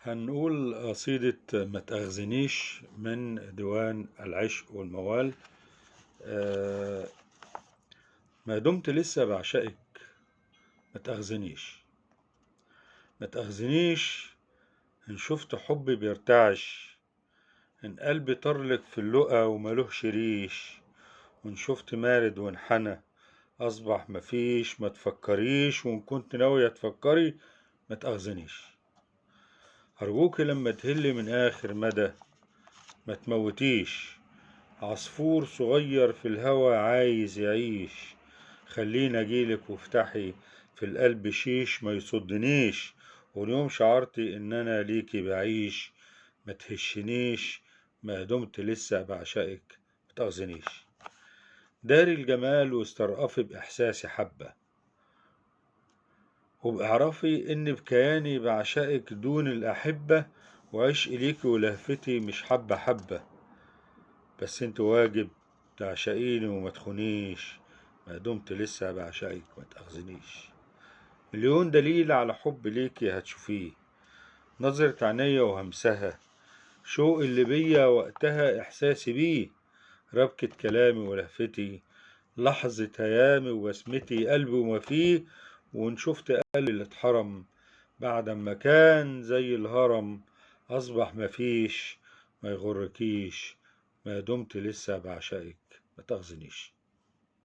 هنقول قصيدة ما تأخذنيش من ديوان العشق والموال. آه، ما دمت لسه بعشقك، ما تأخذنيش ما تأخذنيش. إن شفت حبي بيرتعش، إن قلبي طرلك في اللقا وملوهش ريش، وإن شفت مارد وانحنى أصبح مفيش. ما تفكريش، وإن كنت ناوية تفكري ما تأخذنيش. أرجوك لما تهلي من آخر مدى ما تموتيش. عصفور صغير في الهوا عايز يعيش، خلينا اجيلك وافتحي في القلب شيش. ما يصدنيش، واليوم شعرتي ان انا ليكي بعيش. ما تهشنيش، ما دمت لسه بعشقك متأخذنيش. داري الجمال واسترقفي بإحساسي حبة، وباعرفي ان بكياني بعشقك دون الأحبة. وعشقي ليكي ولهفتي مش حبة حبة، بس انت واجب تعشقيني وما تخونيش. ما دمت لسه بعشقك ما تأخذنيش. مليون دليل على حب ليكي هتشوفيه، نظرة عينيا وهمسها، شوق اللي بيا وقتها احساسي بيه. ربكة كلامي ولهفتي، لحظة هيامي وبسمتي، قلبي وما فيه. وان شفت قلبي اللي اتحرم بعد ما كان زي الهرم، اصبح مفيش. ما يغركيش، ما دمت لسه بعشقك ما تأخذنيش.